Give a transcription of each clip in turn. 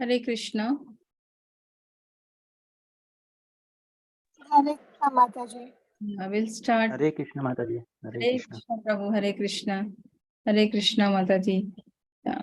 Hare Krishna. Hare Krishna Mataji. I will start. Hare Krishna Mataji. Hare Krishna. Prabhu. Hare Krishna. Hare Krishna Mataji. Yeah.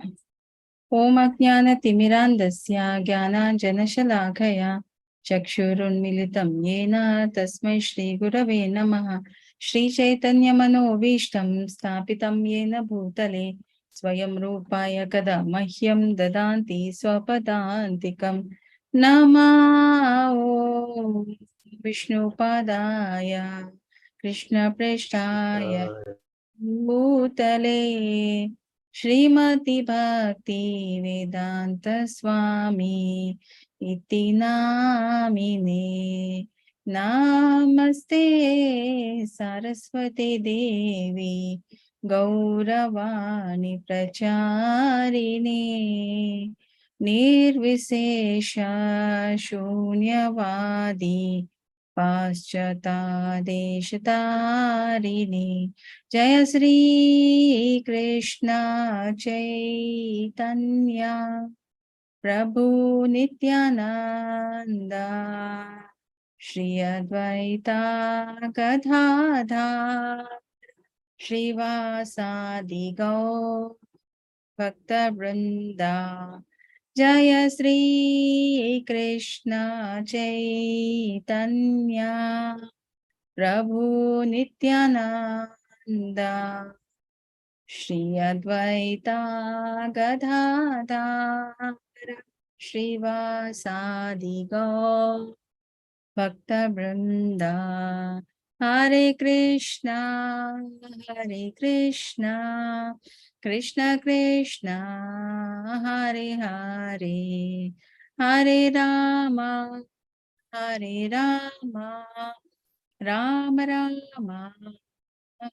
Om Ajnana Timirandasya Jnana Shalakaya Chakshurunmilitam Yena Tasmai Shri Gurave Namaha Shri Chaitanya Manobishtam Stapitam Yena Bhutale Swayam Rupaya Kada Mahyam Dadanti Swapadantikam Nama Om Vishnu Padaya Krishna Preshtaya Bhutale Srimati Bhakti Vedanta Swami Iti Namine Namaste Saraswati Devi Gauravani Pracharini Nirvisesha Shunyavadi Paschata Deshatarini Jaya Sri Krishna Chaitanya Prabhu Nityananda Shri Advaita Gadadhar Shrivasadi Gaur Bhakta Vrinda Jaya Sri Krishna Chaitanya Prabhu Nityananda Shri Advaita Gadadhar Shrivasadi Gaur Bhakta Vrinda Hare Krishna Krishna Krishna Hare Hare Hare Rama Rama Rama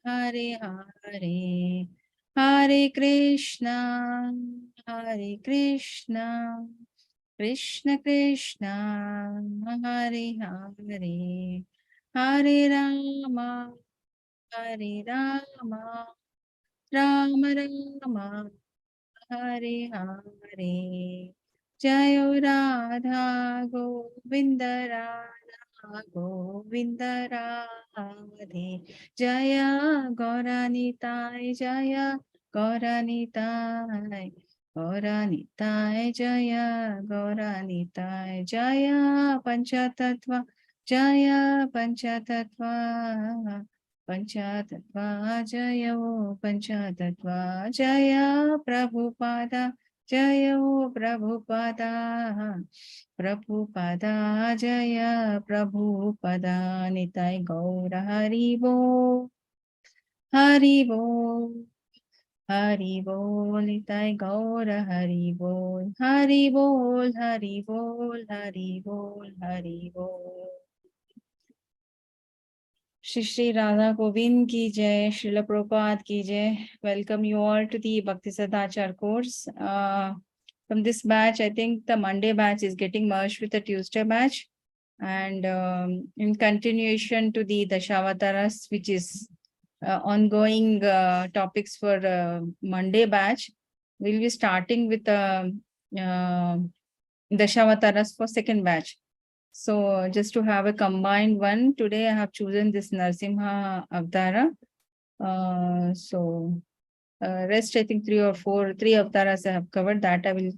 Hare Hare Hare Krishna Krishna Krishna Hare Hare Hare Rama Rama Rama Hare Hare Jayo Radha Govinda Radha Govinda Radhe Jaya Gauranitai Jaya Gauranitai Gauranitai Jaya Gauranitai Jaya Panchatattva Jaya Panchatattva Panchatattva Jaya Panchatattva Jaya Prabhupada Jaya Prabhupada Prabhupada Jaya Prabhupada Nitai Gaura Haribo Haribo Haribo Nitai Gaura Haribo Haribo Haribo Haribo Haribo Shri Shri Radha Govind ki jai, Srila Prabhupada ki jai. Welcome you all to the Bhakti Sadhachar course. From this batch, I think the Monday batch is getting merged with the Tuesday batch. And in continuation to the Dashavataras, which is ongoing topics for Monday batch, we'll be starting with the Dashavataras for second batch. So just to have a combined one, today I have chosen this Narsimha Avtara. Rest I think three Avtaras I have covered. That I will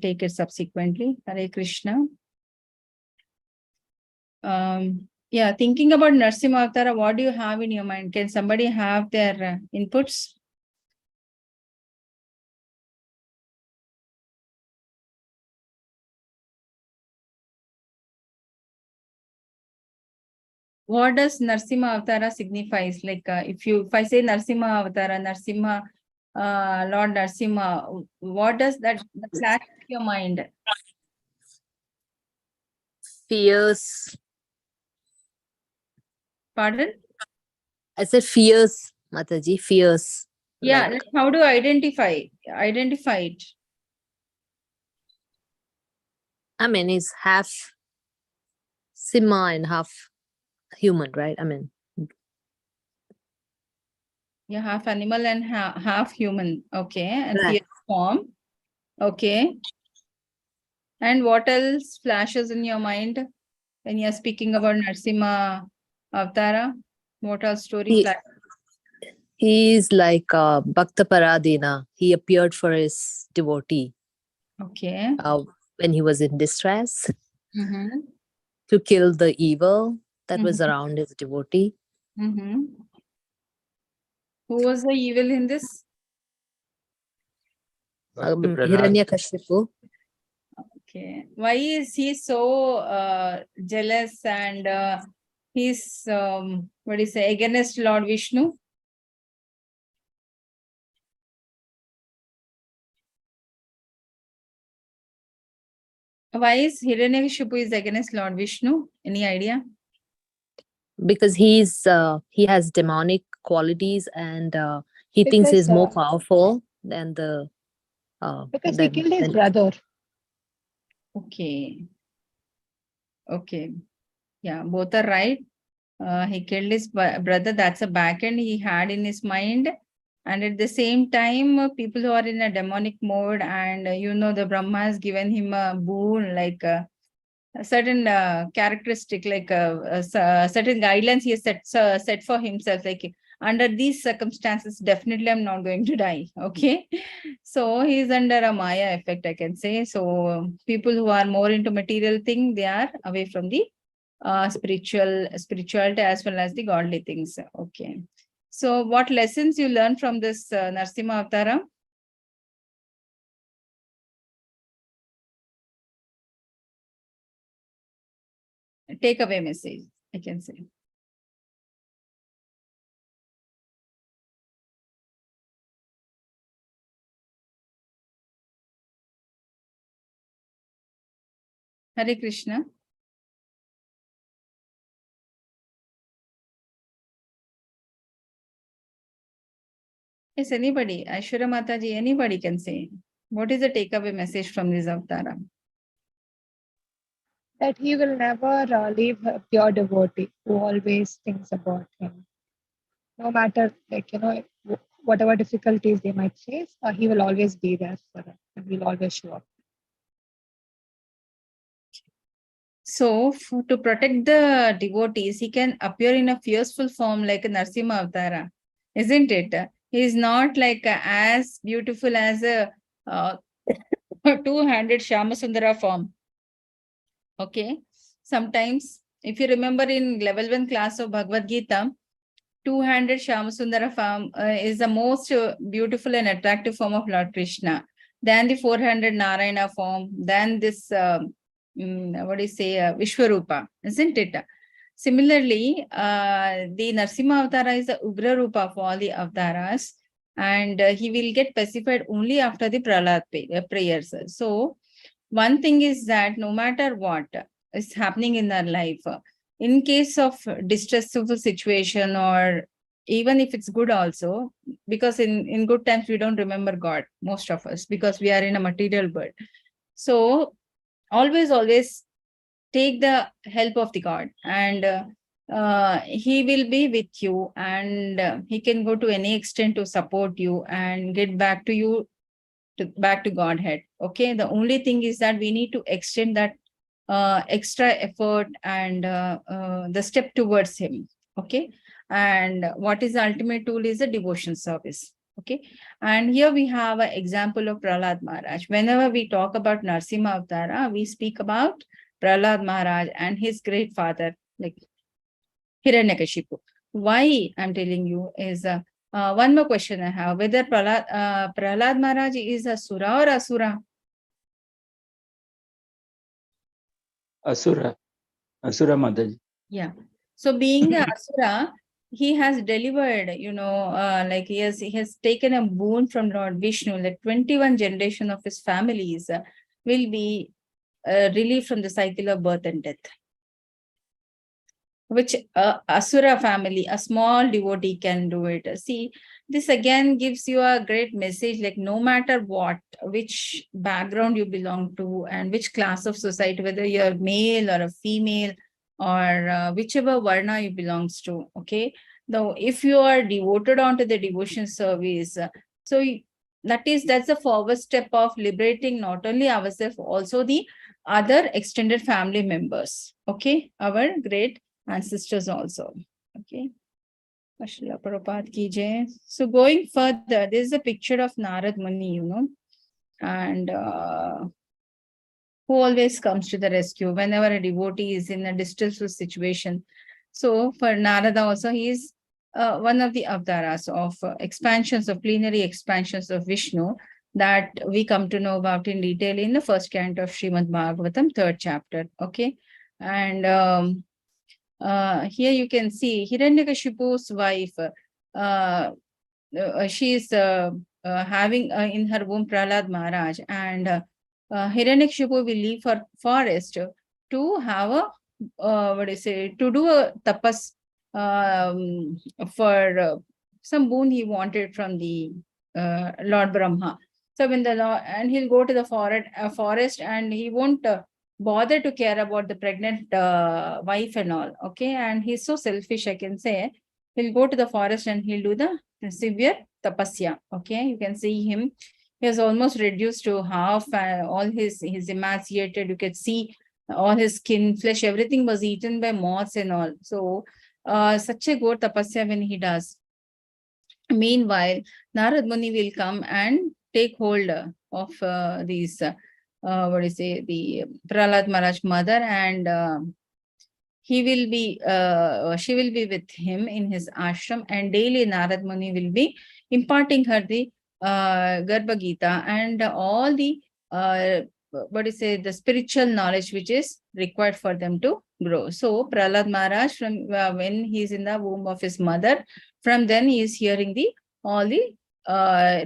take it subsequently. Hare Krishna. Yeah, thinking about Narsimha Avtara, what do you have in your mind? Can somebody have their inputs? What does Narsimha Avtara signifies? Like if I say Narsimha Avtara, Narsimha, Lord Narsimha, what does that flash in your mind? Fierce. Pardon? I said fierce, Mataji, fierce. Yeah, like, how do you identify it? I mean, it's half Simha and half human, right? I mean, Yeah, half animal and half human. Okay, and right. fierce form. Okay. And what else flashes in your mind when you're speaking about Narsimha Avatara? What else story He, flashes? he is like Bhakta Paradina. He appeared for his devotee Okay. when he was in distress Mm-hmm. to kill the evil that was Mhm. around his devotee. Mm-hmm. Who was the evil in this? Hiranyakashipu. Okay. Why is he so jealous and he's what do you say, against Lord Vishnu? Why is Hiranyakashipu is against Lord Vishnu? Any idea? Because he has demonic qualities and he thinks Because he's more powerful than the because he killed his than brother. Okay. Okay. Yeah, both are right. He killed his brother. That's a back end he had in his mind. And at the same time, people who are in a demonic mode and, the Brahma has given him a boon, like a certain characteristic, like certain guidelines he has set for himself. Like under these circumstances, definitely I'm not going to die. Okay. So he's under a Maya effect, I can say. So people who are more into material thing, they are away from the spirituality as well as the godly things. Okay. So what lessons you learn from this Narsimha Avatara? Takeaway message, I can say. Hare Krishna. Yes, anybody, Aishwarya Mataji, anybody can say. What is the takeaway message from this Avatara? That he will never leave a pure devotee who always thinks about him. No matter, whatever difficulties they might face, he will always be there for them and he'll always show up. So, to protect the devotees, he can appear in a fearful form like a Narsimha Avatara, isn't it? He is not like as beautiful as a two-handed Shyamasundara form. Okay. Sometimes, if you remember in level 1 class of Bhagavad Gita, two-handed Shyamasundara form is the most beautiful and attractive form of Lord Krishna. Then the four-handed Narayana form, then this, Vishwarupa, isn't it? Similarly, the Narsimha Avatara is the Ugra Rupa for all the Avataras, and he will get pacified only after the Prahlad prayers. So, one thing is that no matter what is happening in our life, in case of distressful situation, or even if it's good also, because in good times we don't remember God, most of us, because we are in a material world. So always take the help of the God, and he will be with you, and he can go to any extent to support you and get back to you, back to Godhead. Okay. The only thing is that we need to extend that extra effort and the step towards him. Okay. And what is the ultimate tool is the devotion service. Okay. And here we have an example of Prahlad Maharaj. Whenever we talk about Narsimha Avatara, we speak about Prahlad Maharaj and his great father, like Hiranyakashipu. Why I'm telling you is one more question I have, whether Prahlad Maharaj is a Sura or Asura? Asura Mataji. Yeah. So being a Asura, he has delivered, like he has taken a boon from Lord Vishnu, like 21 generation of his families will be relieved from the cycle of birth and death, which Asura family, a small devotee can do it. See, this again gives you a great message, like no matter what, which background you belong to and which class of society, whether you're male or a female or whichever varna you belongs to, okay? Though if you are devoted onto the devotion service, that's the forward step of liberating not only ourselves, also the other extended family members. Okay, our great ancestors also. Okay. Srila Prabhupada ki jai. So going further, this is a picture of Narad Muni, and who always comes to the rescue whenever a devotee is in a distressful situation. So for Narada also, he is one of the avtaras of expansions of plenary expansions of Vishnu that we come to know about in detail in the first canto of Srimad Bhagavatam, 3rd chapter. Okay, and here you can see Hiranyakashipu's wife. She is having in her womb Prahlad Maharaj, and Hiranyakashipu will leave for forest to have a to do a tapas for some boon he wanted from the Lord Brahma. So when the Lord, and he'll go to the forest and he won't bother to care about the pregnant wife and all. Okay, and he's so selfish, I can say. He'll go to the forest and he'll do the severe tapasya. Okay, you can see him. He has almost reduced to half. All his emaciated. You can see all his skin, flesh, everything was eaten by moths and all. So, such a good tapasya when he does. Meanwhile, Narad Muni will come and take hold of these, the Prahlad Maharaj mother, and he will be, she will be with him in his ashram, and daily Narad Muni will be imparting her the Garbha Gita and all the, the spiritual knowledge which is required for them to grow. So Prahlad Maharaj, from when he is in the womb of his mother, from then he is hearing the all the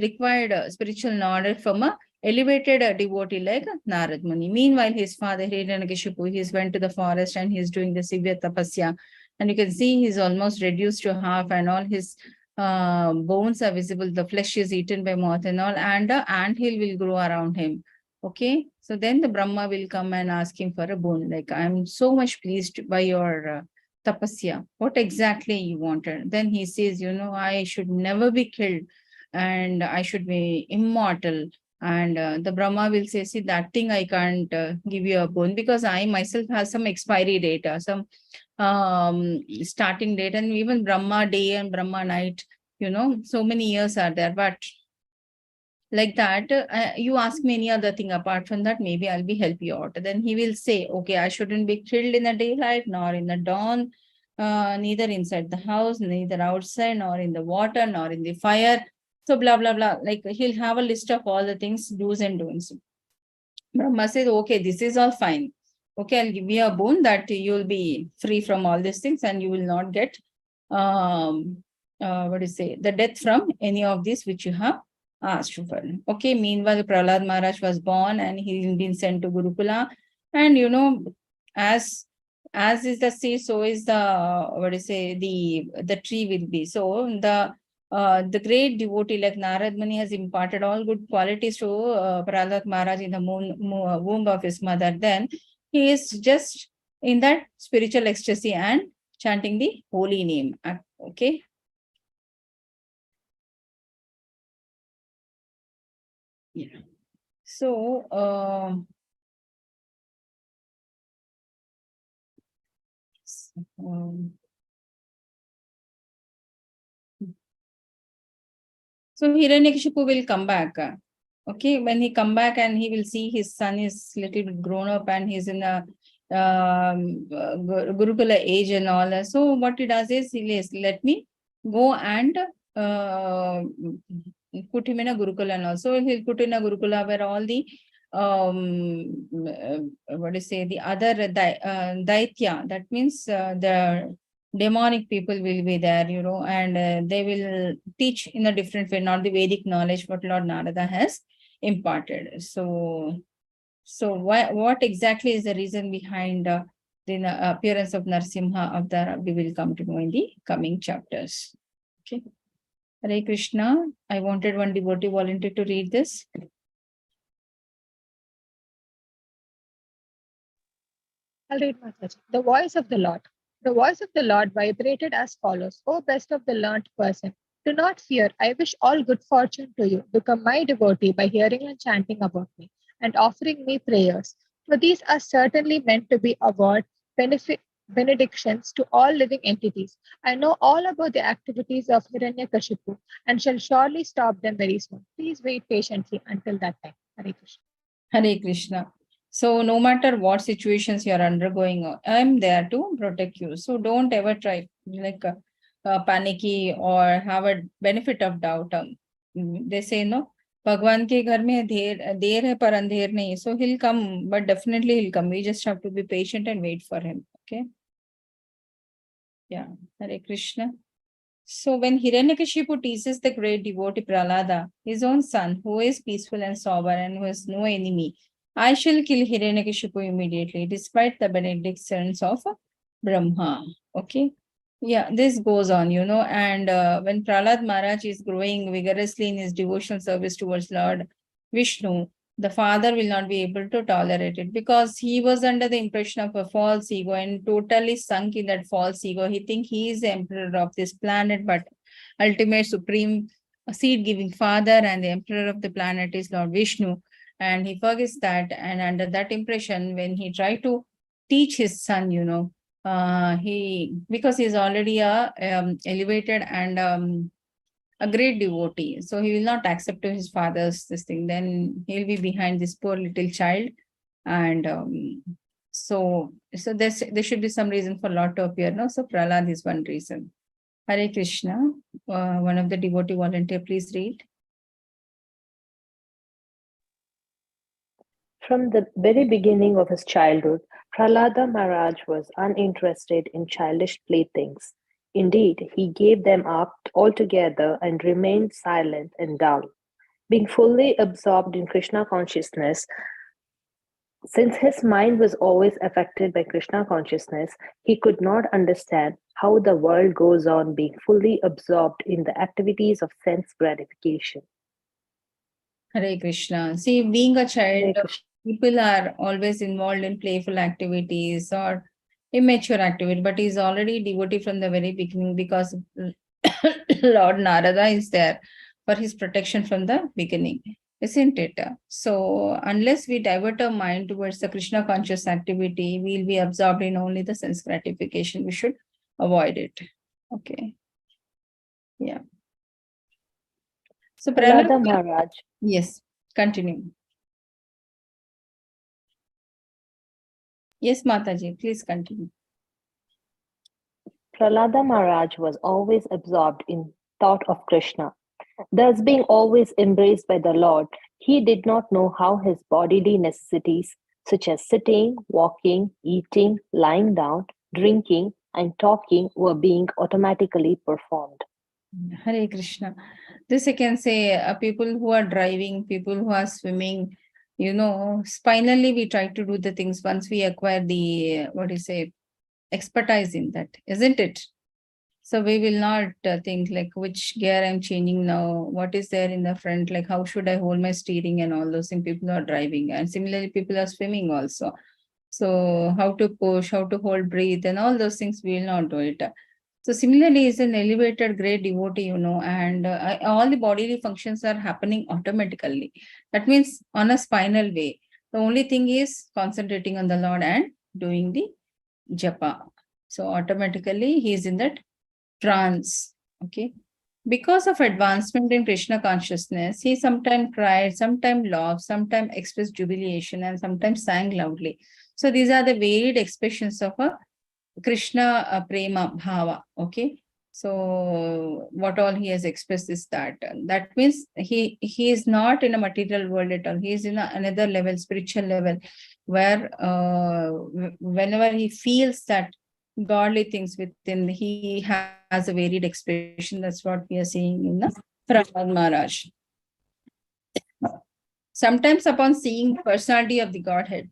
required spiritual knowledge from a elevated devotee like Narad Muni. Meanwhile, his father Hiranyakashipu, he went to the forest and he's doing the severe tapasya, and you can see he's almost reduced to half, and all his bones are visible. The flesh is eaten by moth and all, and an anthill will grow around him. Okay, so then the Brahma will come and ask him for a boon. Like, I'm so much pleased by your tapasya. What exactly you wanted? Then he says, I should never be killed, and I should be immortal. And the Brahma will say, see, that thing I can't give you a boon, because I myself have some expiry date, some starting date, and even Brahma day and Brahma night, so many years are there. But like that, you ask me any other thing apart from that, maybe I'll be help you out. Then he will say, okay, I shouldn't be killed in the daylight, nor in the dawn, neither inside the house, neither outside, nor in the water, nor in the fire. So blah, blah, blah. Like, he'll have a list of all the things, do's and don'ts. Brahma says, okay, this is all fine. Okay, I'll give you a boon that you'll be free from all these things and you will not get, the death from any of these which you have asked for. Okay, meanwhile, Prahlad Maharaj was born and he's been sent to Gurukula. And, as is the sea, so is the, the tree will be. So the great devotee like Narad Muni has imparted all good qualities to Prahlad Maharaj in the womb of his mother. Then he is just in that spiritual ecstasy and chanting the holy name. Okay. Yeah. So, so Hiranyakashipu will come back. Okay, when he come back and he will see his son is little bit grown up and he's in a Gurukula age and all. So what he does is, he says, let me go and put him in a Gurukula and all. So he'll put in a Gurukula where all the the other Daitya, that means the demonic people will be there, and they will teach in a different way, not the Vedic knowledge what Lord Narada has imparted. So what exactly is the reason behind the appearance of Narsimha Avtara, we will come to know in the coming chapters. Okay. Hare Krishna. I wanted one devotee volunteer to read this. I'll read Mataji. The voice of the Lord. The voice of the Lord vibrated as follows. O best of the learned person, do not fear. I wish all good fortune to you. Become my devotee by hearing and chanting about me and offering me prayers. So these are certainly meant to be award benedictions to all living entities. I know all about the activities of Hiranyakashipu and shall surely stop them very soon. Please wait patiently until that time. Hare Krishna. Hare Krishna. So no matter what situations you are undergoing, I'm there to protect you. So don't ever try like panicky or have a benefit of doubt. They say no, Bhagwan ke ghar mein der hai par andher nahi. So he'll come, but definitely he'll come. We just have to be patient and wait for him. Okay. Yeah. Hare Krishna. So when Hiranyakashipu teases the great devotee Prahlada, his own son, who is peaceful and sober and who has no enemy, I shall kill Hiranyakashipu immediately, despite the benedictions of Brahma. Okay. Yeah, this goes on, and when Prahlad Maharaj is growing vigorously in his devotional service towards Lord Vishnu, the father will not be able to tolerate it because he was under the impression of a false ego and totally sunk in that false ego. He thinks he is the emperor of this planet, but ultimate supreme seed-giving father and the emperor of the planet is Lord Vishnu. And he forgets that. And under that impression, when he tried to teach his son, because he's already a elevated and a great devotee, so he will not accept his father's this thing. Then he'll be behind this poor little child, and so there should be some reason for Lord to appear. No, so Prahlad is one reason. Hare Krishna. One of the devotee volunteer, please read. From the very beginning of his childhood, Prahlada Maharaj was uninterested in childish playthings. Indeed, he gave them up altogether and remained silent and dull. Being fully absorbed in Krishna consciousness, since his mind was always affected by Krishna consciousness, he could not understand how the world goes on being fully absorbed in the activities of sense gratification. Hare Krishna. See, being a child, Hare Krishna. people are always involved in playful activities or immature activity, but he's already devotee from the very beginning because Lord Narada is there for his protection from the beginning, isn't it? So unless we divert our mind towards the Krishna conscious activity, we'll be absorbed in only the sense gratification. We should avoid it. Okay. Yeah. So Prahlada Maharaj. Yes, continue. Yes, Mataji, please continue. Prahlada Maharaj was always absorbed in thought of Krishna. Thus, being always embraced by the Lord, he did not know how his bodily necessities, such as sitting, walking, eating, lying down, drinking, and talking, were being automatically performed. Hare Krishna. This I can say, people who are driving, people who are swimming, spinally we try to do the things once we acquire the, expertise in that, isn't it? So we will not think like which gear I'm changing now, what is there in the front, like how should I hold my steering and all those things. People are driving, and similarly people are swimming also. So how to push, how to hold breathe and all those things, we will not do it. So similarly, is an elevated great devotee, and all the bodily functions are happening automatically. That means on a spinal way. The only thing is concentrating on the Lord and doing the japa. So automatically he is in that trance. Okay. Because of advancement in Krishna consciousness, he sometimes cried, sometimes laughed, sometimes expressed jubilation, and sometimes sang loudly. So these are the varied expressions of a Krishna prema bhava. Okay. So what all he has expressed is that. That means he is not in a material world at all. He is in another level, spiritual level, where whenever he feels that godly things within, he has a varied expression. That's what we are seeing in the Prahlad Maharaj. Sometimes upon seeing the personality of the Godhead,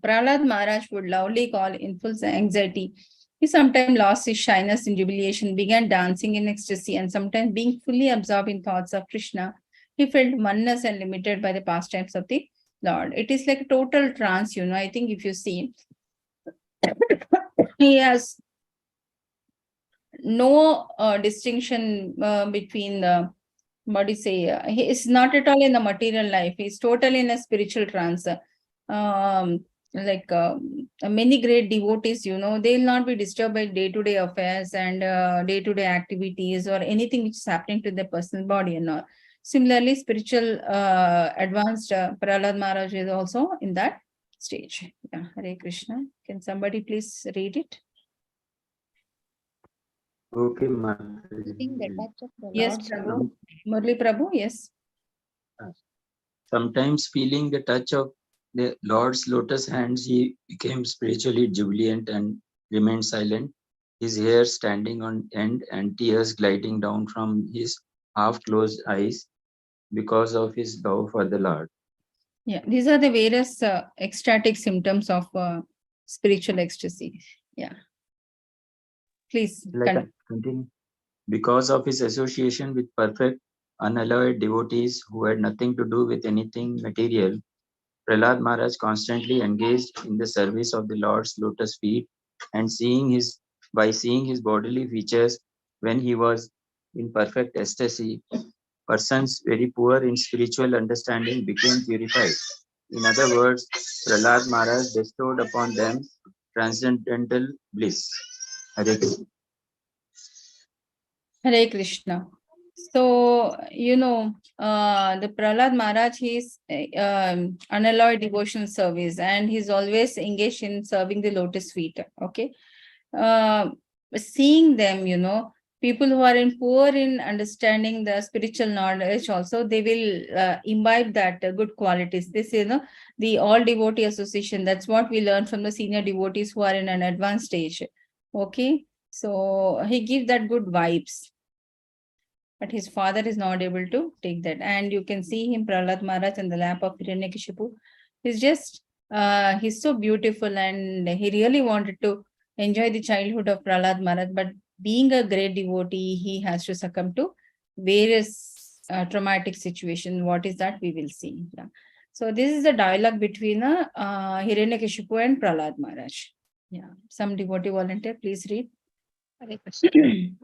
Prahlad Maharaj would loudly call in full anxiety. He sometimes lost his shyness in jubilation, began dancing in ecstasy, and sometimes being fully absorbed in thoughts of Krishna, he felt oneness and limited by the pastimes of the Lord. It is like a total trance, I think if you see, he has no distinction between the, he is not at all in the material life. He is totally in a spiritual trance. like many great devotees, they'll not be disturbed by day-to-day affairs and day-to-day activities or anything which is happening to their personal body and all. Similarly, spiritual advanced Prahlad Maharaj is also in that stage. Yeah, Hare Krishna. Can somebody please read it? Okay, Feeling the Mataji. touch of the Yes, Lord's Prabhu. Murli Prabhu, yes. Sometimes feeling the touch of the Lord's lotus hands, he became spiritually jubilant and remained silent, his hair standing on end and tears gliding down from his half-closed eyes because of his love for the Lord. Yeah, these are the various ecstatic symptoms of spiritual ecstasy. Yeah. Please Continue. Because of his association with perfect, unalloyed devotees who had nothing to do with anything material, Prahlad Maharaj constantly engaged in the service of the Lord's lotus feet, and by seeing his bodily features when he was in perfect ecstasy, persons very poor in spiritual understanding became purified. In other words, Prahlad Maharaj bestowed upon them transcendental bliss. Hare Krishna. Hare Krishna. So, the Prahlad Maharaj, he's unalloyed devotional service and he's always engaged in serving the lotus feet. Okay. Seeing them, people who are poor in understanding the spiritual knowledge also, they will imbibe that good qualities. This, the all devotee association, that's what we learn from the senior devotees who are in an advanced stage. Okay. So he gives that good vibes. But his father is not able to take that. And you can see him, Prahlad Maharaj, in the lap of Hiranyakashipu. He's just, he's so beautiful and he really wanted to enjoy the childhood of Prahlad Maharaj. But being a great devotee, he has to succumb to various traumatic situations. What is that? We will see. Yeah. So this is the dialogue between Hiranyakashipu and Prahlad Maharaj. Yeah. Some devotee volunteer, please read. Hare Krishna.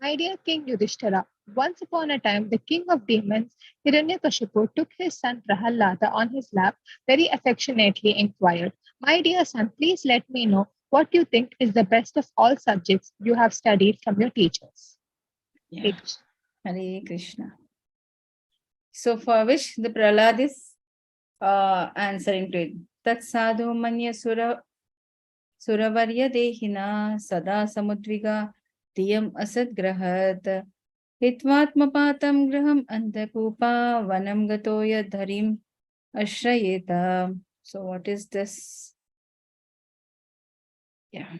My dear King Yudhishthira, once upon a time, the king of demons, Hiranyakashipu, took his son Prahalada on his lap, very affectionately inquired, My dear son, please let me know what you think is the best of all subjects you have studied from your teachers. Yeah. Hare Krishna. So for which the Prahlad is answering to it. Tat sadhu manya suravarya dehina sada samudviga diyam asad grahat hitvatmapatam graham antakupa vanam gatoya dharim ashrayeta. So what is this? Yeah.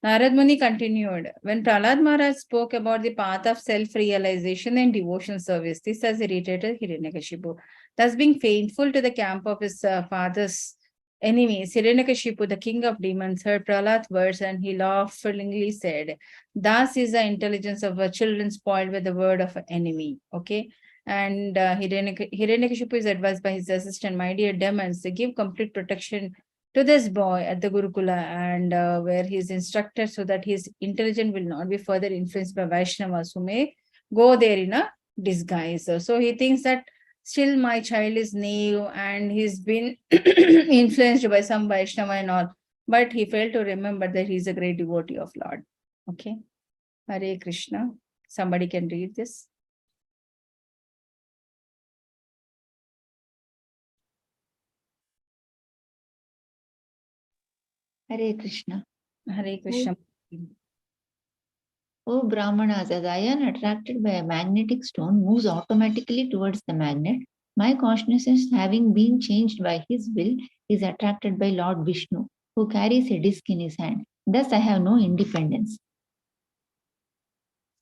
Narad Muni continued, when Prahlad Maharaj spoke about the path of self-realization and devotion service, this has irritated Hiranyakashipu. Thus being faithful to the camp of his father's enemies, Hiranyakashipu, the king of demons, heard Prahlad's words and he laughingly said, thus is the intelligence of a children spoiled with the word of an enemy. Okay. And Hiranyakashipu is advised by his assistant, my dear demons, to give complete protection to this boy at the Gurukula and where he is instructed so that his intelligence will not be further influenced by Vaishnavas who may go there in a disguise. So he thinks that still my child is naive and he's been influenced by some Vaishnava and all, but he failed to remember that he's a great devotee of Lord. Okay. Hare Krishna. Somebody can read this. Hare Krishna. Hare Krishna. O Brahmanas, as iron attracted by a magnetic stone moves automatically towards the magnet, my consciousness, having been changed by his will, is attracted by Lord Vishnu, who carries a disc in his hand. Thus I have no independence.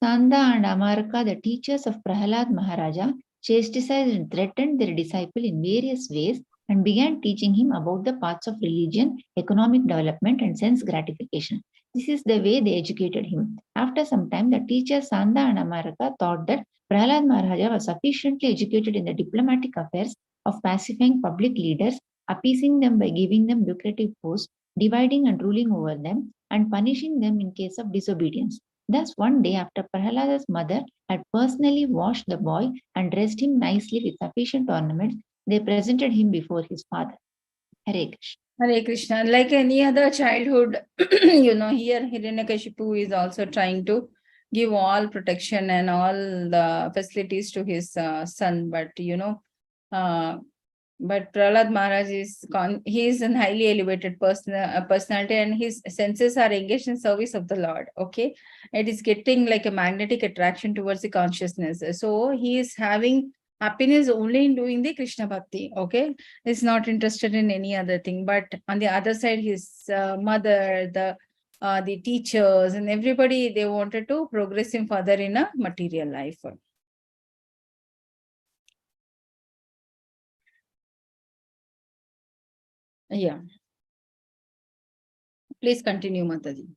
Sanda and Amaraka, the teachers of Prahalad Maharaja, chastised and threatened their disciple in various ways and began teaching him about the paths of religion, economic development, and sense gratification. This is the way they educated him. After some time, the teachers Sanda and Amaraka thought that Prahalad Maharaja was sufficiently educated in the diplomatic affairs of pacifying public leaders, appeasing them by giving them lucrative posts, dividing and ruling over them, and punishing them in case of disobedience. Thus, one day after Prahalada's mother had personally washed the boy and dressed him nicely with sufficient ornaments, they presented him before his father. Hare Krishna. Hare Krishna. Like any other childhood, here Hiranyakashipu is also trying to give all protection and all the facilities to his son. But, but Prahlad Maharaj he is an highly elevated personality, and his senses are engaged in service of the Lord. Okay. It is getting like a magnetic attraction towards the consciousness. So he is having happiness only in doing the Krishna Bhakti. Okay. Is not interested in any other thing. But on the other side, his mother, the teachers and everybody, they wanted to progress him further in a material life. Yeah. Please continue, Mataji.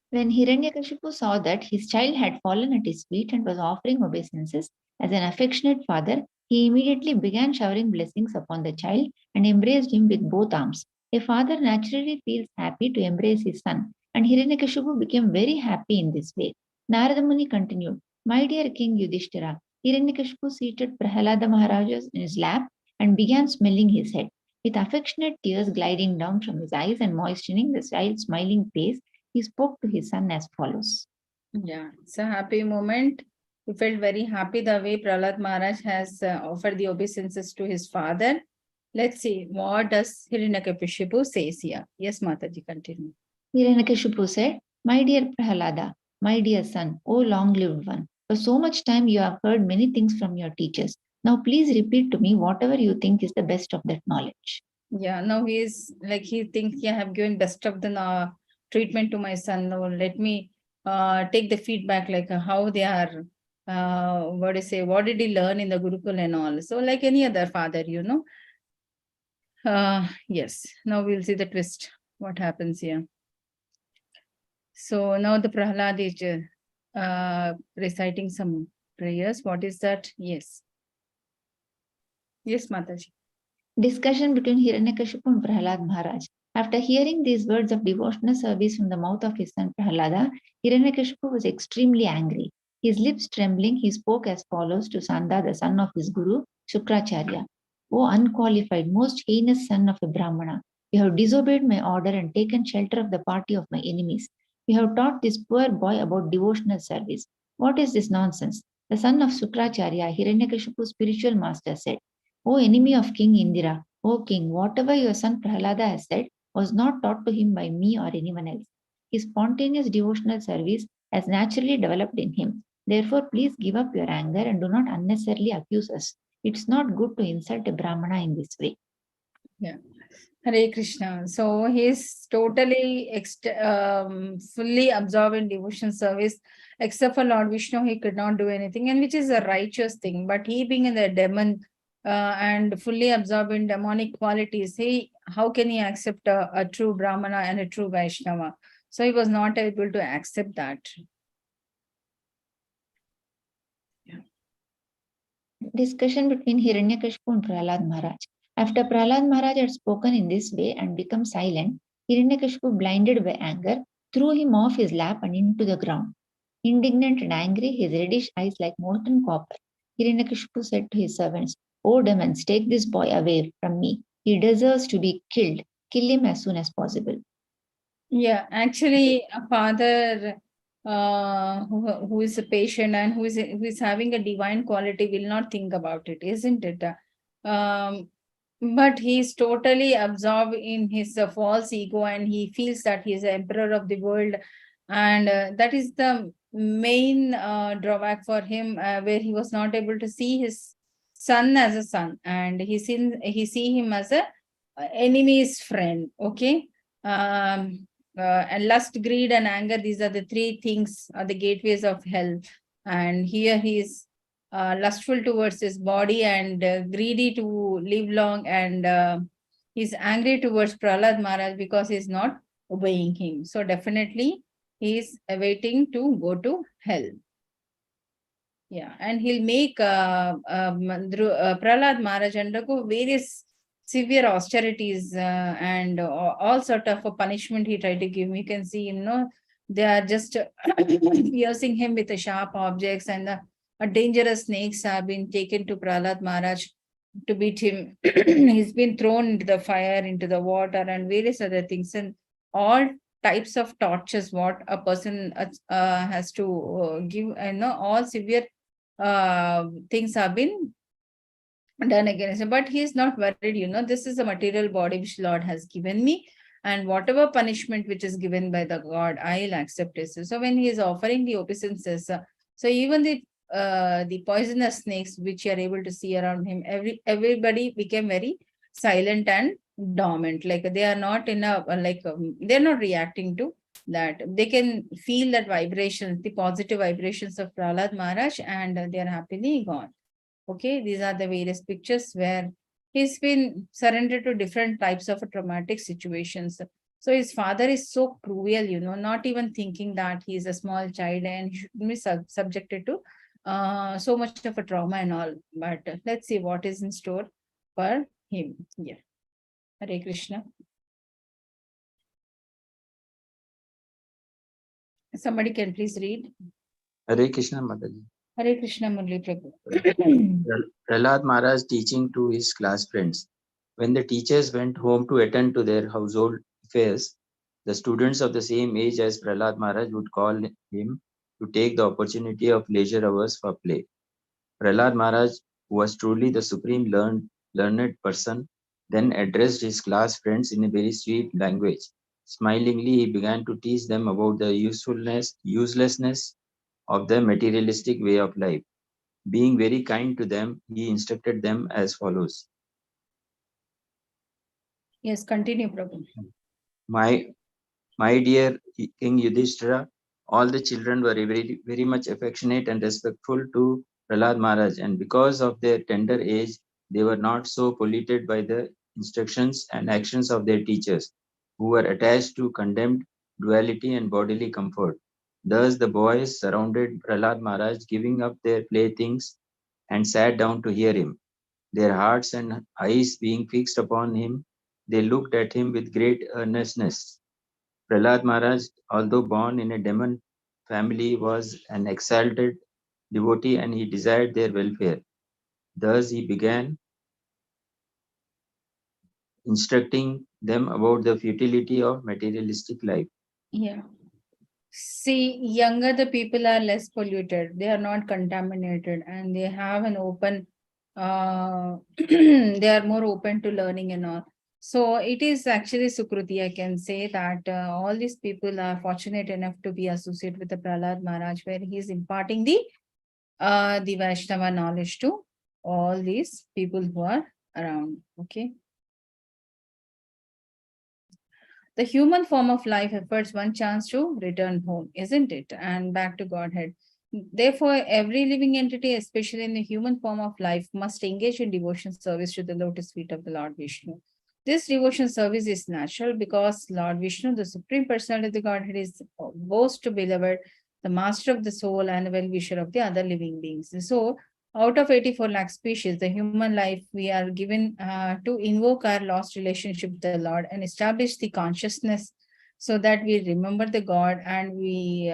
When Hiranyakashipu saw that his child had fallen at his feet and was offering obeisances, as an affectionate father, he immediately began showering blessings upon the child and embraced him with both arms. A father naturally feels happy to embrace his son, and Hiranyakashipu became very happy in this way. Narada Muni continued, "My dear King Yudhishthira, Hiranyakashipu seated Prahalada Maharaja in his lap and began smelling his head. With affectionate tears gliding down from his eyes and moistening the child's smiling face, he spoke to his son as follows." Yeah, it's a happy moment. He felt very happy the way Prahlad Maharaj has offered the obeisances to his father. Let's see, what does Hiranyakashipu says here? Yes, Mataji, continue. Hiranyakashipu said, "My dear Prahalada, my dear son, O long-lived one, for so much time you have heard many things from your teachers. Now please repeat to me whatever you think is the best of that knowledge." Yeah, now he is like, he thinks, yeah, I have given best of the treatment to my son. Now let me take the feedback, like how they are, what do you say, what did he learn in the Gurukul and all. So like any other father, yes, now we'll see the twist, what happens here. So now the Prahlad is reciting some prayers. What is that? Yes. Yes, Mataji. Discussion between Hiranyakashipu and Prahalad Maharaj. After hearing these words of devotional service from the mouth of his son Prahalada, Hiranyakashipu was extremely angry. His lips trembling, he spoke as follows to Sanda, the son of his guru, Shukracharya. "O unqualified, most heinous son of a Brahmana, you have disobeyed my order and taken shelter of the party of my enemies. You have taught this poor boy about devotional service. What is this nonsense?" The son of Shukracharya, Hiranyakashipu's spiritual master, said, "O enemy of King Indira, O king, whatever your son Prahlada has said was not taught to him by me or anyone else. His spontaneous devotional service has naturally developed in him. Therefore, please give up your anger and do not unnecessarily accuse us. It's not good to insult a Brahmana in this way." Yeah. Hare Krishna. So he's totally fully absorbed in devotion service, except for Lord Vishnu, he could not do anything, and which is a righteous thing. But he being in the demon and fully absorbed in demonic qualities, how can he accept a true Brahmana and a true Vaishnava? So he was not able to accept that. Discussion between Hiranyakashipu and Prahlad Maharaj. After Prahlad Maharaj had spoken in this way and become silent, Hiranyakashipu, blinded by anger, threw him off his lap and into the ground. Indignant and angry, his reddish eyes like molten copper, Hiranyakashipu said to his servants, "O demons, take this boy away from me. He deserves to be killed. Kill him as soon as possible." Yeah, actually, a father who is a patient and who is having a divine quality will not think about it, isn't it? But he's totally absorbed in his false ego, and he feels that he's the emperor of the world, and that is the main drawback for him, where he was not able to see his son as a son, and he see him as a enemy's friend. Okay. And lust, greed, and anger, these are the three things, are the gateways of hell. And here he is lustful towards his body and greedy to live long, and he's angry towards Prahlad Maharaj because he's not obeying him. So definitely he is awaiting to go to hell. Yeah, and he'll make Prahlad Maharaj undergo various severe austerities and all sort of a punishment he tried to give him. You can see, they are just piercing him with the sharp objects, and dangerous snakes have been taken to Prahlad Maharaj to beat him. He's been thrown into the fire, into the water, and various other things, and all types of tortures what a person has to give. All severe things have been done against him. But he is not worried. This is a material body which Lord has given me, and whatever punishment which is given by the God, I'll accept it. So when he is offering the obeisances, so even the poisonous snakes which you are able to see around him, everybody became very silent and dormant. Like they are not in a they're not reacting to that. They can feel that vibrations, the positive vibrations of Prahlad Maharaj, and they are happily gone. Okay, these are the various pictures where he's been surrendered to different types of traumatic situations. So his father is so cruel, not even thinking that he's a small child and should be subjected to so much of a trauma and all. But let's see what is in store for him. Yeah. Hare Krishna. Somebody can please read. Hare Krishna, Mataji. Hare Krishna, Murli Prabhu. Prahlad Maharaj teaching to his class friends. When the teachers went home to attend to their household affairs, the students of the same age as Prahlad Maharaj would call him to take the opportunity of leisure hours for play. Prahlad Maharaj, who was truly the supreme learned person, then addressed his class friends in a very sweet language. Smilingly, he began to teach them about the uselessness of the materialistic way of life. Being very kind to them, he instructed them as follows. Yes, continue, Prabhu. My dear King Yudhishthira, all the children were very much affectionate and respectful to Prahlad Maharaj, and because of their tender age, they were not so polluted by the instructions and actions of their teachers, who were attached to condemned duality and bodily comfort. Thus the boys surrounded Prahlad Maharaj, giving up their playthings, and sat down to hear him. Their hearts and eyes being fixed upon him, they looked at him with great earnestness. Prahlad Maharaj, although born in a demon family, was an exalted devotee and he desired their welfare. Thus he began instructing them about the futility of materialistic life. Yeah. See, younger the people are less polluted. They are not contaminated, and they have an open, they are more open to learning and all. So it is actually Sukruti. I can say that all these people are fortunate enough to be associated with the Prahlad Maharaj, where he is imparting the Vaishnava knowledge to all these people who are around. Okay. The human form of life affords one chance to return home, isn't it? And back to Godhead. Therefore, every living entity, especially in the human form of life, must engage in devotion service to the lotus feet of the Lord Vishnu. This devotion service is natural because Lord Vishnu, the Supreme Personality of the Godhead, is most beloved, the master of the soul, and the well-wisher of the other living beings. So, out of 84 lakh species, the human life, we are given to invoke our lost relationship with the Lord and establish the consciousness so that we remember the God and we,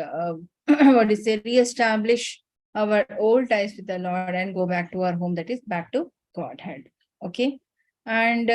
reestablish our old ties with the Lord and go back to our home, that is back to Godhead. Okay. And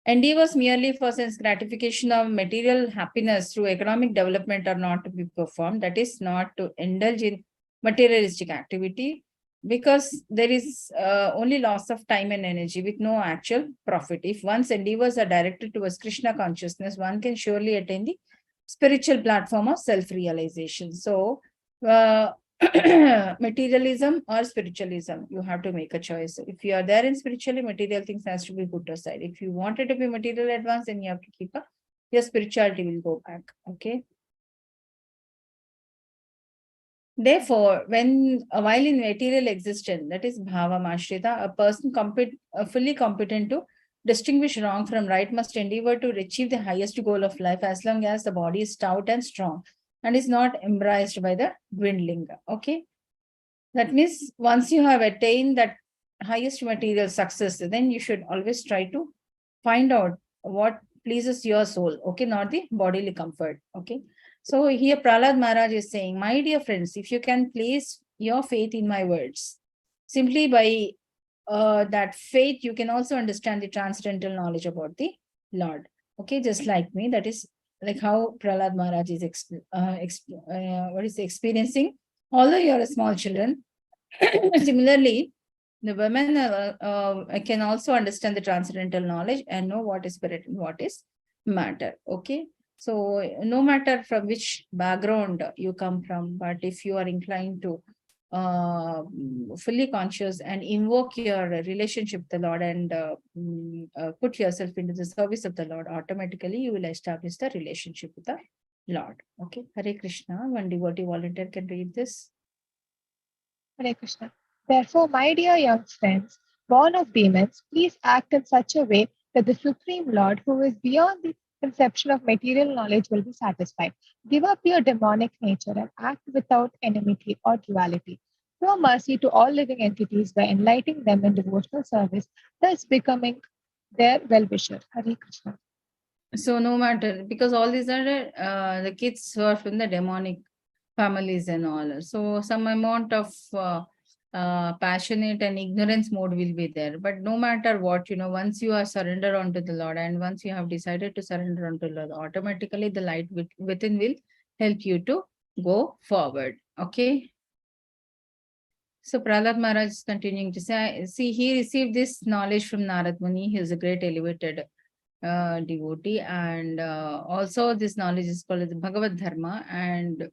endeavors merely for sense gratification of material happiness through economic development are not to be performed. That is not to indulge in materialistic activity, because there is only loss of time and energy with no actual profit. If one's endeavors are directed towards Krishna consciousness, one can surely attain the spiritual platform of self-realization. So, materialism or spiritualism, you have to make a choice. If you are there in spiritually, material things has to be put aside. If you wanted to be material advanced, then you have to keep up, your spirituality will go back. Okay. Therefore, while in material existence, that is bhava mashrita, a person fully competent to distinguish wrong from right must endeavor to achieve the highest goal of life as long as the body is stout and strong and is not embraced by the dwindling. Okay. That means once you have attained that highest material success, then you should always try to find out what pleases your soul. Okay. Not the bodily comfort. Okay. So here Prahlad Maharaj is saying, my dear friends, if you can place your faith in my words, Simply by that faith, you can also understand the transcendental knowledge about the Lord. Okay, just like me, that is like how Prahlad Maharaj is experiencing. Although you are a small children, similarly, the women can also understand the transcendental knowledge and know what is spirit and what is matter. Okay, so no matter from which background you come from, but if you are inclined to fully conscious and invoke your relationship with the Lord and put yourself into the service of the Lord, automatically you will establish the relationship with the Lord. Okay, Hare Krishna. One devotee volunteer can read this. Hare Krishna. Therefore, my dear young friends, born of demons, please act in such a way that the Supreme Lord, who is beyond the conception of material knowledge, will be satisfied. Give up your demonic nature and act without enmity or duality. Show mercy to all living entities by enlightening them in devotional service, thus becoming their well-wisher. Hare Krishna. So no matter, because all these are the kids who are from the demonic families and all. So some amount of passionate and ignorance mode will be there. But no matter what, once you are surrendered unto the Lord and once you have decided to surrender unto the Lord, automatically the light within will help you to go forward. Okay. So Prahlad Maharaj is continuing to say, see, he received this knowledge from Narad Muni. He is a great elevated devotee, and also this knowledge is called as Bhagavad Dharma and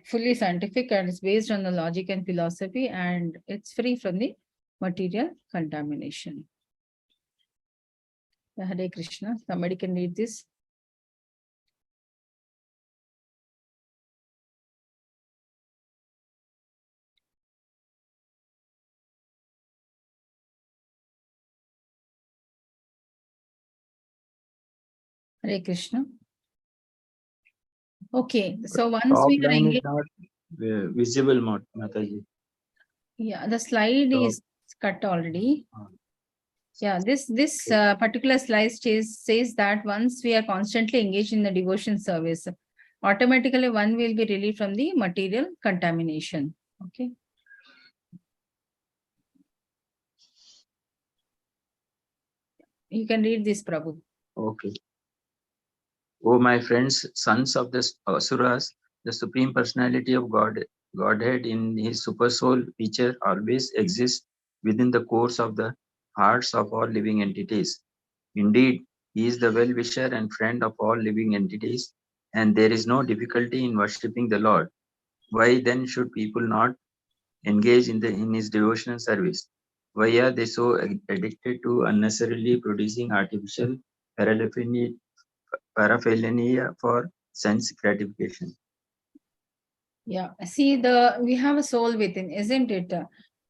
fully scientific, and it's based on the logic and philosophy, and it's free from the material contamination. Hare Krishna. Somebody can read this. Hare Krishna. Okay, so once Top we are line is engaged, not visible, Mataji. yeah, the slide So- is cut already. Ah. Yeah, this particular slide says that once we are constantly engaged in the devotion service, automatically one will be relieved from the material contamination. Okay. You can read this, Prabhu. Okay. O my friends, sons of the Asuras, the Supreme Personality of Godhead in his super soul feature always exists within the course of the hearts of all living entities. Indeed, he is the well-wisher and friend of all living entities, and there is no difficulty in worshipping the Lord. Why then should people not engage in his devotional service? Why are they so addicted to unnecessarily producing artificial paraphernalia for sense gratification? Yeah, see, we have a soul within, isn't it?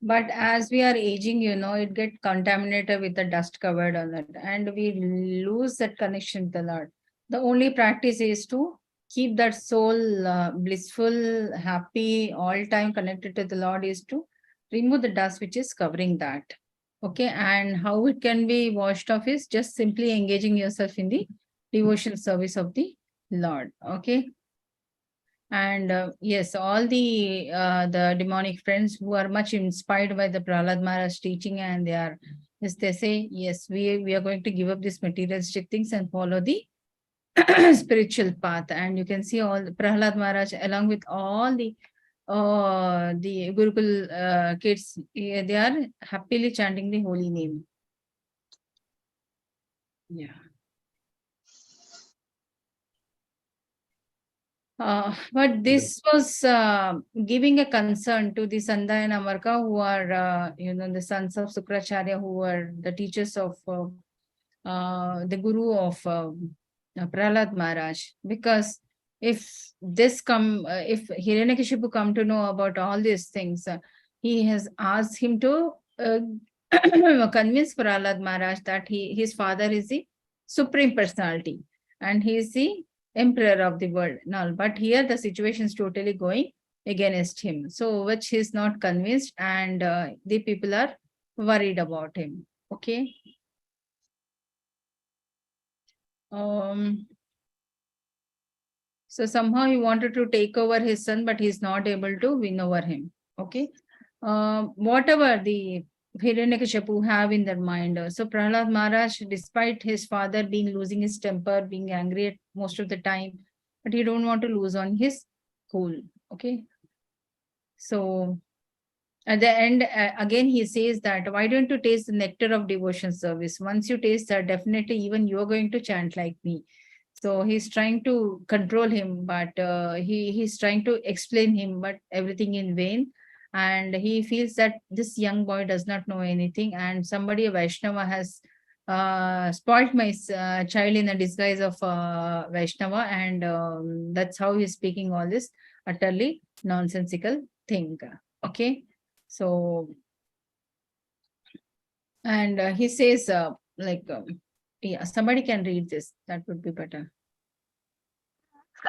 But as we are aging, it get contaminated with the dust covered on it, and we lose that connection to the Lord. The only practice is to keep that soul blissful, happy, all time connected to the Lord, is to remove the dust which is covering that. Okay, and how it can be washed off is just simply engaging yourself in the devotional service of the Lord. Okay. And yes, all the demonic friends who are much inspired by the Prahlad Maharaj teaching, and they say, yes, we are going to give up these materialistic things and follow the spiritual path. And you can see all Prahlad Maharaj along with all the Gurukul kids, they are happily chanting the holy name. Yeah. But this was giving a concern to the Sanda and Amarka, who are, the sons of Sukracharya, who were the teachers of the guru of Prahlad Maharaj. Because if Hiranyakashipu come to know about all these things, he has asked him to convince Prahlad Maharaj that his father is the Supreme Personality and he is the emperor of the world. No, but here the situation is totally going against him. So which he is not convinced, and the people are worried about him. Okay. So somehow he wanted to take over his son, but he's not able to win over him. Okay. whatever the Hiranyakashipu have in their mind. So Prahlad Maharaj, despite his father being losing his temper, being angry at most of the time, but he don't want to lose on his cool. Okay. So at the end, again, he says that, why don't you taste the nectar of devotion service? Once you taste that, definitely even you're going to chant like me. So he's trying to control him, but he's trying to explain him, but everything in vain. And he feels that this young boy does not know anything, and somebody, a Vaishnava, has spoilt my child in a disguise of Vaishnava, and that's how he's speaking all this utterly nonsensical thing. Okay. So, and he says, yeah, somebody can read this. That would be better.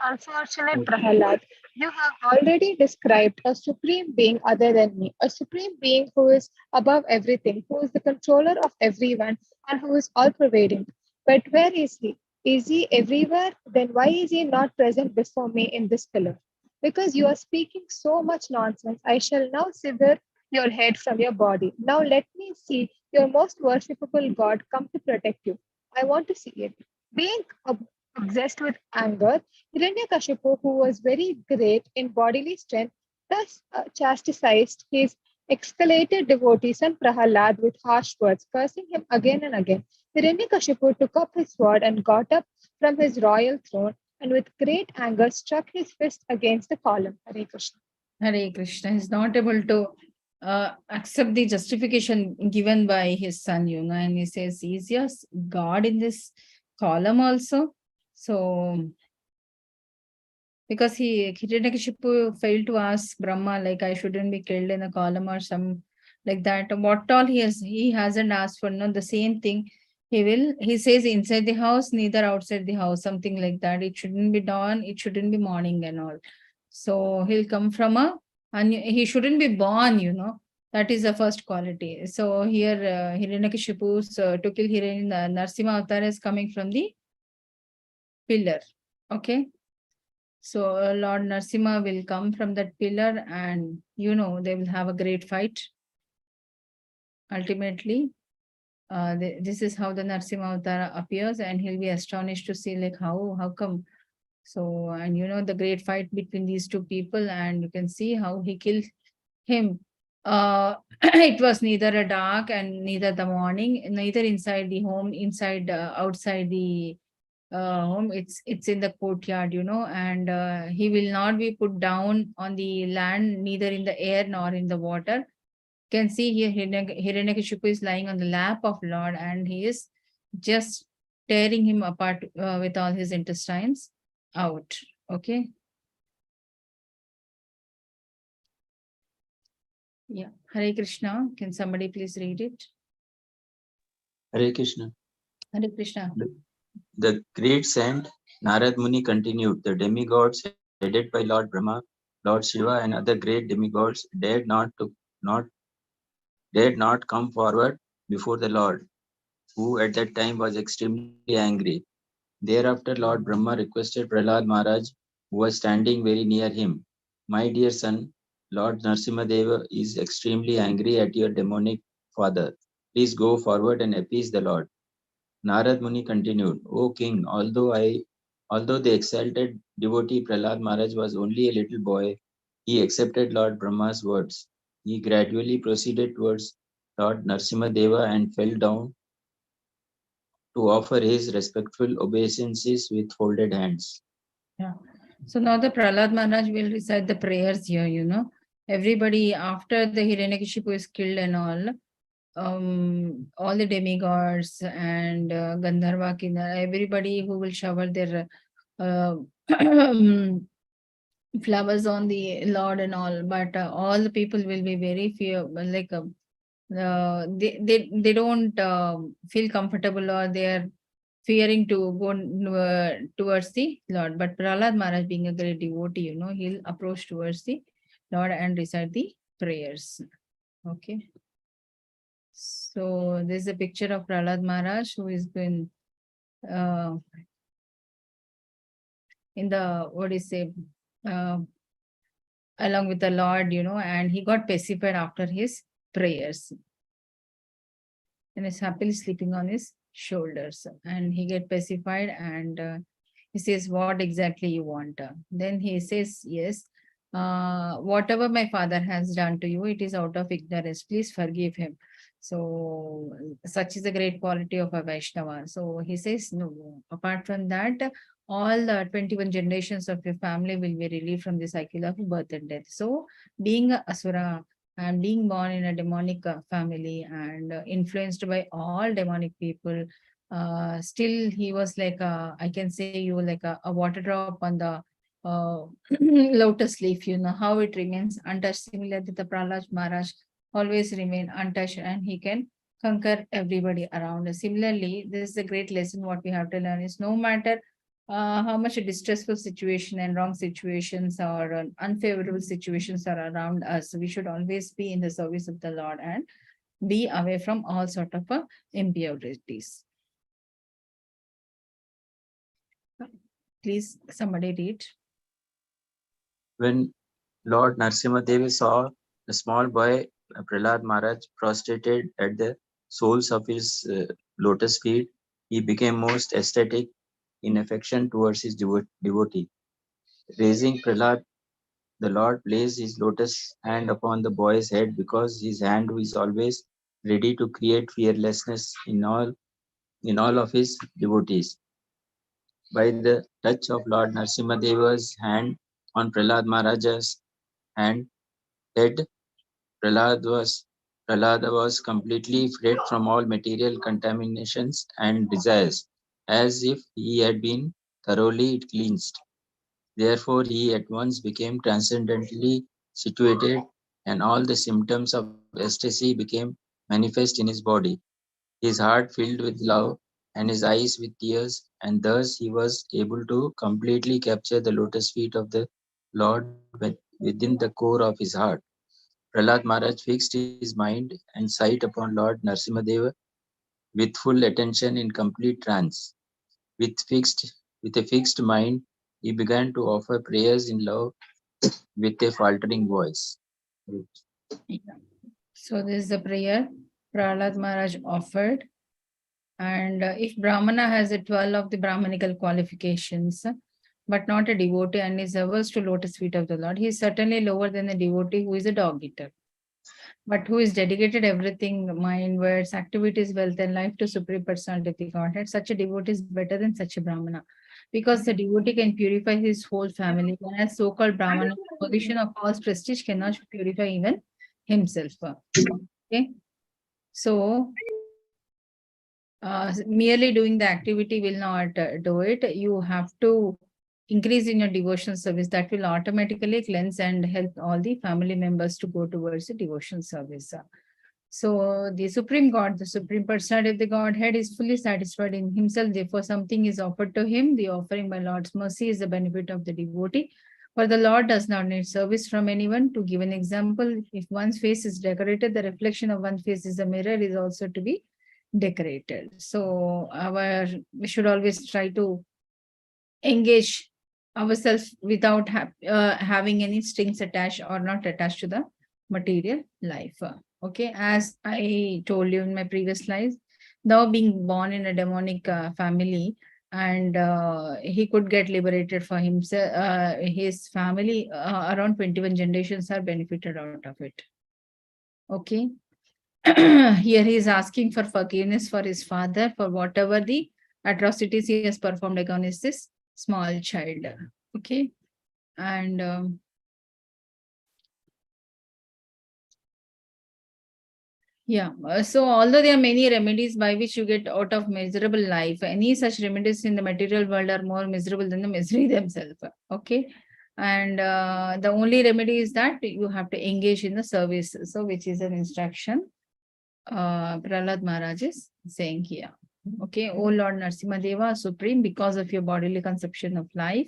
Unfortunate Prahalad, you have already described a supreme being other than me, a supreme being who is above everything, who is the controller of everyone, and who is all pervading. But where is he? Is he everywhere? Then why is he not present before me in this pillar? Because you are speaking so much nonsense, I shall now sever your head from your body. Now let me see your most worshipable God come to protect you. I want to see it. Being obsessed with anger, Hiranyakashipu, who was very great in bodily strength, thus chastised his escalated devotees and Prahalad with harsh words, cursing him again and again. Hiranyakashipu took up his sword and got up from his royal throne, and with great anger struck his fist against the column. Hare Krishna. Hare Krishna is not able to accept the justification given by his son, and he says, is your God in this column also? So, because Hiranyakashipu failed to ask Brahma, like, I shouldn't be killed in a column or some like that. What all he hasn't asked for. No, the same thing. He says inside the house, neither outside the house, something like that. It shouldn't be dawn, it shouldn't be morning and all. So he'll come from and he shouldn't be born. That is the first quality. So here Hiranyakashipu's to kill Narsimha Avatar is coming from the pillar. Okay. So Lord Narsimha will come from that pillar, and they will have a great fight. Ultimately, this is how the Narsimha Avatar appears, and he'll be astonished to see like how come. So, and the great fight between these two people, and you can see how he killed him. It was neither a dark and neither the morning, neither inside the home, outside the home. It's in the courtyard, and he will not be put down on the land, neither in the air nor in the water. You can see here Hiranyakashipu is lying on the lap of Lord, and he is just tearing him apart with all his intestines out. Okay. Yeah. Hare Krishna. Can somebody please read it? Hare Krishna. Hare Krishna. The great saint Narad Muni continued, the demigods headed by Lord Brahma, Lord Shiva, and other great demigods dared not come forward before the Lord, who at that time was extremely angry. Thereafter, Lord Brahma requested Prahlad Maharaj, who was standing very near him, my dear son, Lord Narsimhadeva is extremely angry at your demonic father. Please go forward and appease the Lord. Narad Muni continued, O king, although the exalted devotee Prahlad Maharaj was only a little boy, he accepted Lord Brahma's words. He gradually proceeded towards Lord Narsimhadeva and fell down to offer his respectful obeisances with folded hands. Yeah. So now the Prahlad Maharaj will recite the prayers here, Everybody, after the Hiranyakashipu is killed and all the demigods and Gandharva, Kinnara, everybody who will shower their flowers on the Lord and all, but all the people will be very they don't feel comfortable, or they are fearing to go towards the Lord. But Prahlad Maharaj, being a great devotee, he'll approach towards the Lord and recite the prayers. Okay. So this is a picture of Prahlad Maharaj, who has been in the, along with the Lord, and he got pacified after his prayers. And is happily sleeping on his shoulders. And he get pacified, and he says, what exactly you want? Then he says, yes, whatever my father has done to you, it is out of ignorance. Please forgive him. So such is a great quality of a Vaishnava. So he says, no, apart from that, all the 21 generations of your family will be relieved from the cycle of birth and death. So being a Asura and being born in a demonic family and influenced by all demonic people, still he was like I can say you like a water drop on the lotus leaf, how it remains untouched. Similarly, the Prahlad Maharaj always remain untouched and he can conquer everybody around. Similarly, this is a great lesson. What we have to learn is no matter how much a distressful situation and wrong situations or unfavorable situations are around us, we should always be in the service of the Lord and be away from all sort of impurities. Please, somebody read. When Lord Narasimhadev saw the small boy Prahlad Maharaj prostrated at the soles of his lotus feet, he became most ecstatic in affection towards his devotee. Raising Prahlad, the Lord placed his lotus hand upon the boy's head because his hand is always ready to create fearlessness in all of his devotees. By the touch of Lord Narasimhadeva's hand on Prahlad Maharaj's hand, head, Prahlada was completely freed from all material contaminations and desires, as if he had been thoroughly cleansed. Therefore, he at once became transcendently situated, and all the symptoms of ecstasy became manifest in his body. His heart filled with love, and his eyes with tears, and thus he was able to completely capture the lotus feet of the Lord within the core of his heart. Prahlad Maharaj fixed his mind and sight upon Lord Narasimhadeva with full attention in complete trance. With a fixed mind, he began to offer prayers in love with a faltering voice. So this is the prayer Prahlad Maharaj offered. And if Brahmana has a 12 of the Brahmanical qualifications, but not a devotee and is averse to lotus feet of the Lord, he is certainly lower than the devotee who is a dog eater, but who is dedicated everything, mind, words, activities, wealth, and life to Supreme Personality of the Godhead. Such a devotee is better than such a Brahmana, because the devotee can purify his whole family, whereas so-called Brahmana, position of false prestige, cannot purify even himself. Okay, so merely doing the activity will not do it. You have to increase in your devotion service. That will automatically cleanse and help all the family members to go towards the devotion service. So the Supreme God, the Supreme Personality of the Godhead, is fully satisfied in himself. Therefore, something is offered to him. The offering by Lord's mercy is the benefit of the devotee. For the Lord does not need service from anyone. To give an example, if one's face is decorated, the reflection of one's face is a mirror is also to be decorated. So we should always try to engage ourselves without having any strings attached or not attached to the material life. Okay, as I told you in my previous slides, though being born in a demonic family, and he could get liberated for himself, his family, around 21 generations are benefited out of it. Okay. Here he is asking for forgiveness for his father for whatever the atrocities he has performed against this small child. Okay. And yeah, so although there are many remedies by which you get out of miserable life, any such remedies in the material world are more miserable than the misery themselves. Okay. And the only remedy is that you have to engage in the service. So which is an instruction Prahlad Maharaj is saying here. Okay, O Lord Narasimhadeva, Supreme, because of your bodily conception of life,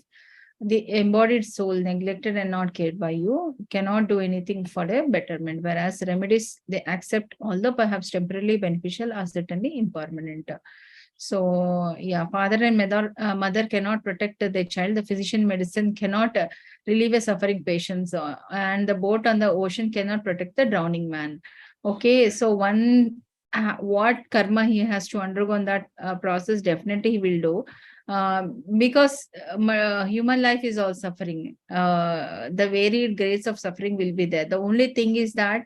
the embodied soul, neglected and not cared by you, cannot do anything for a betterment, whereas remedies they accept, although perhaps temporarily beneficial, are certainly impermanent. So yeah, father and mother cannot protect their child. The physician medicine cannot relieve a suffering patient, and the boat on the ocean cannot protect the drowning man. Okay, so what karma he has to undergo on that process, definitely he will do. Because human life is all suffering. The varied grades of suffering will be there. The only thing is that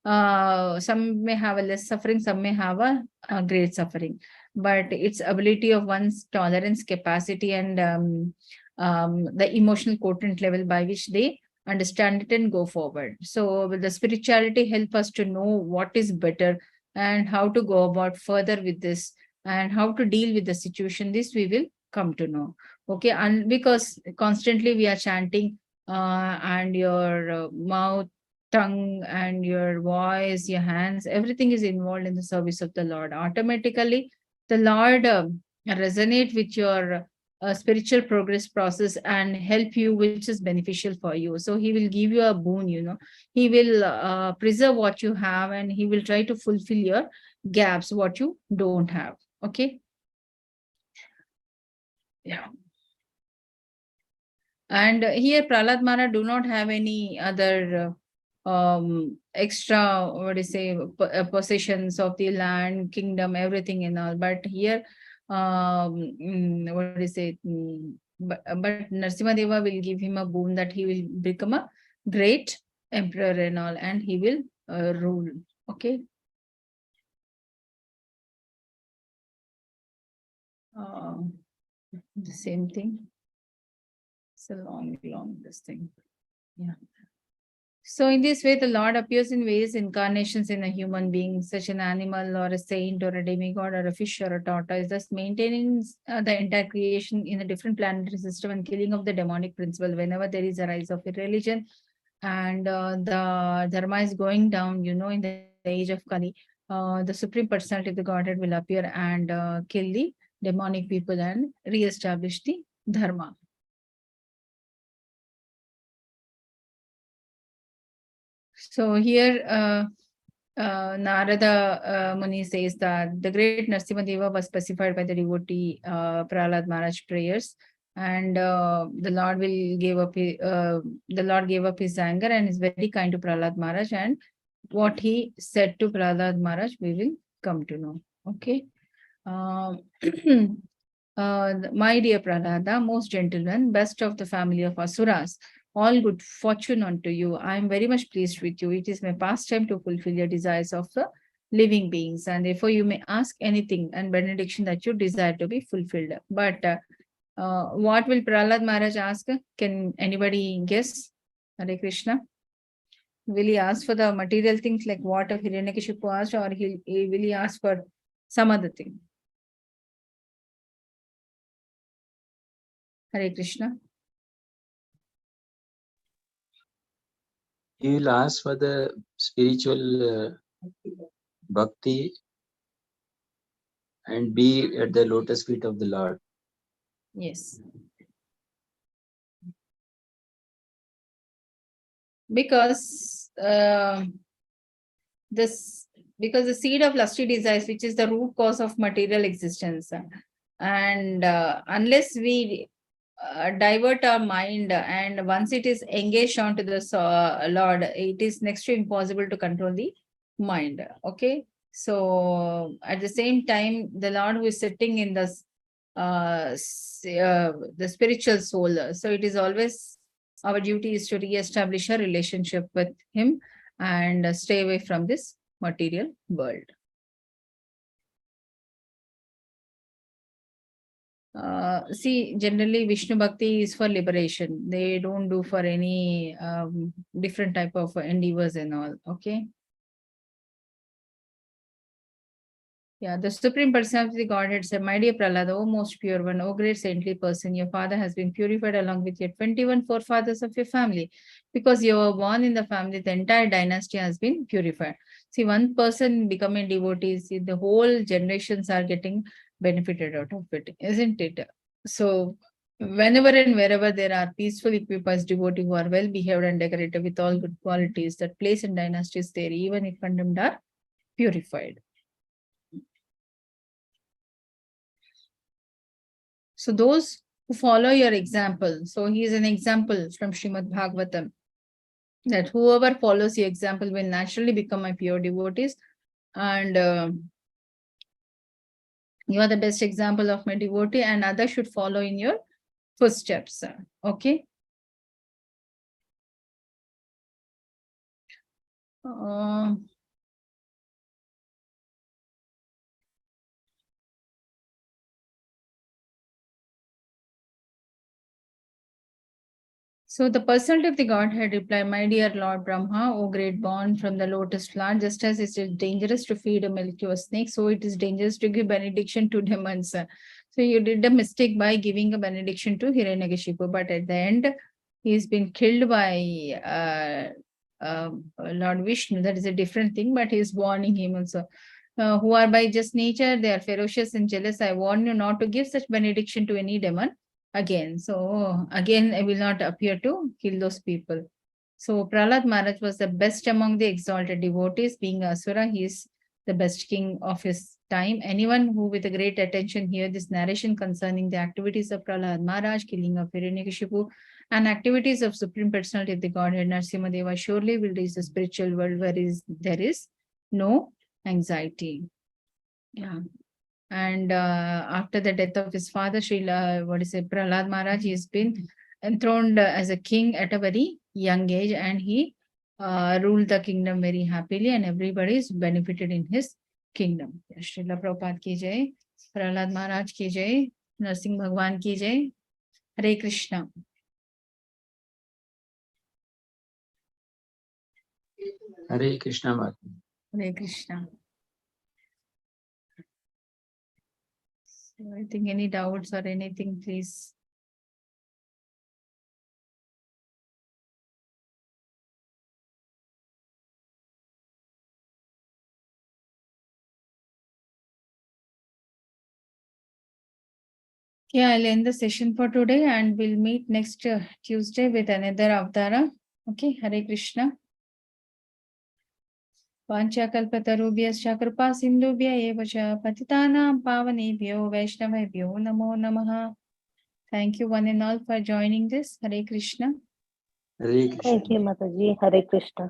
some may have a less suffering, some may have a great suffering, but its ability of one's tolerance capacity and the emotional quotient level by which they understand it and go forward. So will the spirituality help us to know what is better and how to go about further with this and how to deal with the situation. This we will come to know. Okay, and because constantly we are chanting and your mouth, tongue, and your voice, your hands, everything is involved in the service of the Lord. Automatically, the Lord resonate with your spiritual progress process and help you, which is beneficial for you. So he will give you a boon, he will preserve what you have, and he will try to fulfill your gaps, what you don't have. Okay. Yeah. And here Prahlad Maharaj do not have any other extra, what do you say, possessions of the land, kingdom, everything and all. But here, what do you say, but Narasimha Deva will give him a boon that he will become a great emperor and all, and he will rule. Okay. The same thing. It's a long this thing. Yeah. So in this way, the Lord appears in various incarnations in a human being, such an animal or a saint or a demigod or a fish or a tortoise, thus maintaining the entire creation in a different planetary system and killing of the demonic principle whenever there is a rise of a religion and the dharma is going down, in the age of Kali, the Supreme Personality of the Godhead will appear and kill the demonic people and re-establish the dharma. So here, Narada Muni says that the great Narasimha Deva was specified by the devotee Prahlad Maharaj prayers, and the Lord gave up his anger and is very kind to Prahlad Maharaj, and what he said to Prahlad Maharaj we will come to know. Okay. My dear Prahlada, most gentleman, best of the family of Asuras, all good fortune unto you. I am very much pleased with you. It is my pastime to fulfill your desires of the living beings, and therefore you may ask anything and benediction that you desire to be fulfilled. But what will Prahlad Maharaj ask? Can anybody guess? Hare Krishna. Will he ask for the material things like what Hiranyakashipu asked, or will he ask for some other thing? Hare Krishna. He will ask for the spiritual bhakti and be at the lotus feet of the Lord. Yes. Because because the seed of lusty desires, which is the root cause of material existence, and unless we divert our mind, and once it is engaged onto the Lord, it is next to impossible to control the mind. Okay. So at the same time, the Lord who is sitting in the spiritual soul, so it is always our duty is to re-establish a relationship with him and stay away from this material world. See, generally Vishnu Bhakti is for liberation. They don't do for any different type of endeavors and all. Okay. Yeah, the Supreme Personality of the Godhead said, my dear Prahlada, O most pure one, O great saintly person, your father has been purified along with your 21 forefathers of your family. Because you were born in the family, the entire dynasty has been purified. See, one person becoming devotee, see, the whole generations are getting benefited out of it, isn't it? So, whenever and wherever there are peaceful equipped devotees who are well behaved and decorated with all good qualities, that place and dynasty is there, even if condemned, are purified. So those who follow your example, so he is an example from Srimad Bhagavatam, that whoever follows your example will naturally become my pure devotees, and you are the best example of my devotee, and others should follow in your footsteps. Okay. So the personality of the Godhead replied, my dear Lord Brahma, O great born from the lotus flower, just as it is dangerous to feed a milk to a snake, so it is dangerous to give benediction to demons. So you did a mistake by giving a benediction to Hiranyakashipu, but at the end, he's been killed by Lord Vishnu. That is a different thing, but he's warning him also. Who are by just nature, they are ferocious and jealous. I warn you not to give such benediction to any demon again. So again, I will not appear to kill those people. So Prahlad Maharaj was the best among the exalted devotees. Being Asura, he is the best king of his time. Anyone who with a great attention hear this narration concerning the activities of Prahlad Maharaj, killing of Hiranyakashipu, and activities of Supreme Personality of the Godhead Narasimhadeva surely will reach the spiritual world where there is no anxiety. Yeah. And after the death of his father, Prahlad Maharaj, he has been enthroned as a king at a very young age, and he ruled the kingdom very happily, and everybody is benefited in his kingdom. Srila Prabhupada ki jai, Prahlad Maharaj ki jai, Narsingh Bhagwan ki jai. Hare Krishna. Hare Krishna Bhakti. Hare Krishna. So I think any doubts or anything, please. Yeah, I'll end the session for today, and we'll meet next Tuesday with another Avtara. Okay, Hare Krishna. Vanchakalpatarubhyascha kripa sindhubhya eva cha patitanam pavanebhyo vaishnavebhyo namo namaha. Thank you one and all for joining this. Hare Krishna. Hare Krishna. Thank you, Mataji. Hare Krishna.